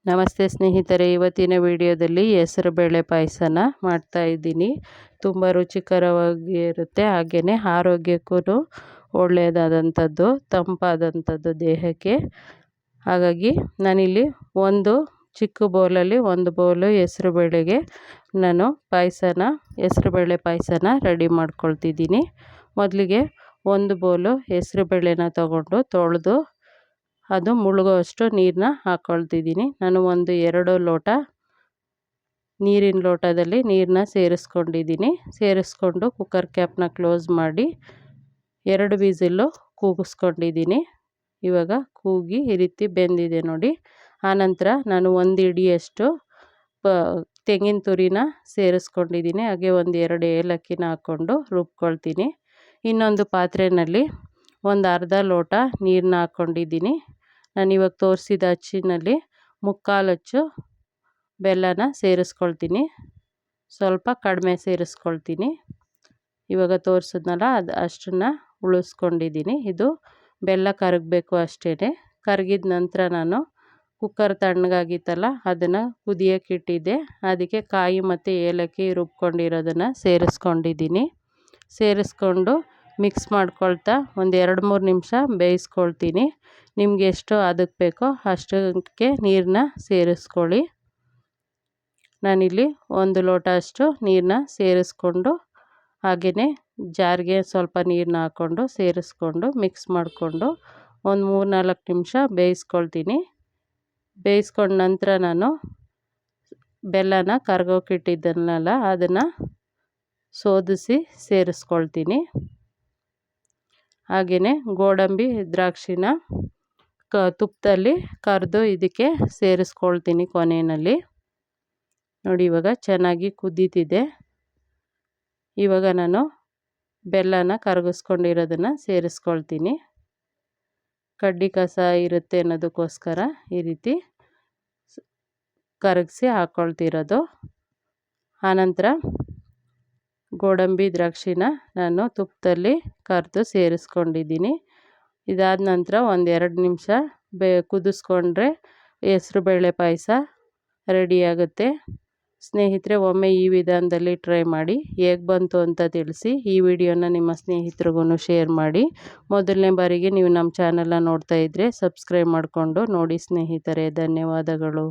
ನಮಸ್ತೆ ಸ್ನೇಹಿತರೆ, ಇವತ್ತಿನ ವಿಡಿಯೋದಲ್ಲಿ ಹೆಸರುಬೇಳೆ ಪಾಯಸನ ಮಾಡ್ತಾಯಿದ್ದೀನಿ. ತುಂಬ ರುಚಿಕರವಾಗಿರುತ್ತೆ, ಹಾಗೆಯೇ ಆರೋಗ್ಯಕ್ಕೂ ಒಳ್ಳೆಯದಾದಂಥದ್ದು, ತಂಪಾದಂಥದ್ದು ದೇಹಕ್ಕೆ. ಹಾಗಾಗಿ ನಾನಿಲ್ಲಿ ಒಂದು ಚಿಕ್ಕ ಬೌಲಲ್ಲಿ ಒಂದು ಬೌಲು ಹೆಸರುಬೇಳೆಗೆ ನಾನು ಹೆಸರುಬೇಳೆ ಪಾಯಸನ ರೆಡಿ ಮಾಡ್ಕೊಳ್ತಿದ್ದೀನಿ. ಮೊದಲಿಗೆ ಒಂದು ಬೌಲು ಹೆಸರುಬೇಳೆನ ತಗೊಂಡು ತೊಳೆದು ಅದು ಮುಳುಗುವಷ್ಟು ನೀರನ್ನ ಹಾಕ್ಕೊಳ್ತಿದ್ದೀನಿ. ನಾನು 2 ಲೋಟ ನೀರಿನ ಲೋಟದಲ್ಲಿ ನೀರನ್ನ ಸೇರಿಸ್ಕೊಂಡು ಕುಕ್ಕರ್ ಕ್ಯಾಪ್ನ ಕ್ಲೋಸ್ ಮಾಡಿ 2 ವಿಸಿಲ್ಲು ಕೂಗಿಸ್ಕೊಂಡಿದ್ದೀನಿ. ಇವಾಗ ಕೂಗಿ ಈ ರೀತಿ ಬೆಂದಿದೆ ನೋಡಿ. ಆನಂತರ ನಾನು 1 ಹಿಡಿಯಷ್ಟು ತೆಂಗಿನ ತುರಿನ ಸೇರಿಸ್ಕೊಂಡಿದ್ದೀನಿ. ಹಾಗೆ 2 ಏಲಕ್ಕಿನ ಹಾಕ್ಕೊಂಡು ರುಬ್ಕೊಳ್ತೀನಿ. ಇನ್ನೊಂದು ಪಾತ್ರೆಯಲ್ಲಿ ಒಂದು ಅರ್ಧ ಲೋಟ ನೀರನ್ನ ಹಾಕ್ಕೊಂಡಿದ್ದೀನಿ. ನಾನಿವಾಗ ತೋರಿಸಿದ ಅಚ್ಚಿನಲ್ಲಿ 3/4 ಅಚ್ಚು ಬೆಲ್ಲನ ಸೇರಿಸ್ಕೊಳ್ತೀನಿ. ಸ್ವಲ್ಪ ಕಡಿಮೆ ಸೇರಿಸ್ಕೊಳ್ತೀನಿ. ಇವಾಗ ತೋರಿಸಿದ್ನಲ್ಲ ಅಷ್ಟನ್ನು ಉಳಿಸ್ಕೊಂಡಿದ್ದೀನಿ. ಇದು ಬೆಲ್ಲ ಕರಗಬೇಕು ಅಷ್ಟೇ. ಕರಗಿದ ನಂತರ ನಾನು ಕುಕ್ಕರ್ ತಣ್ಣಗಾಗಿತ್ತಲ್ಲ ಅದನ್ನು ಕುದಿಯೋಕೆ ಇಟ್ಟಿದ್ದೆ. ಅದಕ್ಕೆ ಕಾಯಿ ಮತ್ತು ಏಲಕ್ಕಿ ರುಬ್ಕೊಂಡಿರೋದನ್ನು ಸೇರಿಸ್ಕೊಂಡು ಮಿಕ್ಸ್ ಮಾಡ್ಕೊಳ್ತಾ ಒಂದು 2-3 ನಿಮಿಷ ಬೇಯಿಸ್ಕೊಳ್ತೀನಿ. ನಿಮಗೆ ಎಷ್ಟು ಅದಕ್ಕೆ ಬೇಕೋ ಅಷ್ಟಕ್ಕೆ ನೀರನ್ನ ಸೇರಿಸ್ಕೊಳ್ಳಿ. ನಾನಿಲ್ಲಿ 1 ಲೋಟ ಅಷ್ಟು ನೀರನ್ನ ಸೇರಿಸ್ಕೊಂಡು ಹಾಗೆಯೇ ಜಾರಿಗೆ ಸ್ವಲ್ಪ ನೀರನ್ನ ಹಾಕ್ಕೊಂಡು ಸೇರಿಸ್ಕೊಂಡು ಮಿಕ್ಸ್ ಮಾಡಿಕೊಂಡು ಒಂದು 3-4 ನಿಮಿಷ ಬೇಯಿಸ್ಕೊಳ್ತೀನಿ. ಬೇಯಿಸ್ಕೊಂಡ ನಂತರ ನಾನು ಬೆಲ್ಲನ ಕರಗೋಕೆ ಇಟ್ಟಿದ್ದನಲ್ಲ ಅದನ್ನು ಶೋಧಿಸಿ ಸೇರಿಸ್ಕೊಳ್ತೀನಿ. ಹಾಗೆಯೇ ಗೋಡಂಬಿ ದ್ರಾಕ್ಷಿನ ತುಪ್ಪದಲ್ಲಿ ಕರೆದು ಇದಕ್ಕೆ ಸೇರಿಸ್ಕೊಳ್ತೀನಿ ಕೊನೆಯಲ್ಲಿ. ನೋಡಿ, ಇವಾಗ ಚೆನ್ನಾಗಿ ಕುದೀತಿದೆ. ಇವಾಗ ನಾನು ಬೆಲ್ಲನ ಕರಗಿಸ್ಕೊಂಡಿರೋದನ್ನು ಸೇರಿಸ್ಕೊಳ್ತೀನಿ. ಕಡ್ಡಿ ಕಸ ಇರುತ್ತೆ ಅನ್ನೋದಕ್ಕೋಸ್ಕರ ಈ ರೀತಿ ಕರಗಿಸಿ ಹಾಕ್ಕೊಳ್ತಿರೋದು. ಆನಂತರ ಗೋಡಂಬಿ ದ್ರಾಕ್ಷಿನ ನಾನು ತುಪ್ಪದಲ್ಲಿ ಕರೆದು ಸೇರಿಸ್ಕೊಂಡಿದ್ದೀನಿ. ಇದಾದ ನಂತರ 1-2 ನಿಮಿಷ ಕುದಿಸ್ಕೊಂಡ್ರೆ ಹೆಸರುಬೇಳೆ ಪಾಯಸ ರೆಡಿಯಾಗುತ್ತೆ. ಸ್ನೇಹಿತರೆ, ಒಮ್ಮೆ ಈ ವಿಧಾನದಲ್ಲಿ ಟ್ರೈ ಮಾಡಿ, ಹೇಗೆ ಬಂತು ಅಂತ ತಿಳಿಸಿ. ಈ ವಿಡಿಯೋನ ನಿಮ್ಮ ಸ್ನೇಹಿತರಿಗೂ ಶೇರ್ ಮಾಡಿ. ಮೊದಲನೇ ಬಾರಿಗೆ ನೀವು ನಮ್ಮ ಚಾನಲ್ನ ನೋಡ್ತಾ ಇದ್ದರೆ ಸಬ್ಸ್ಕ್ರೈಬ್ ಮಾಡಿಕೊಂಡು ನೋಡಿ ಸ್ನೇಹಿತರೆ. ಧನ್ಯವಾದಗಳು.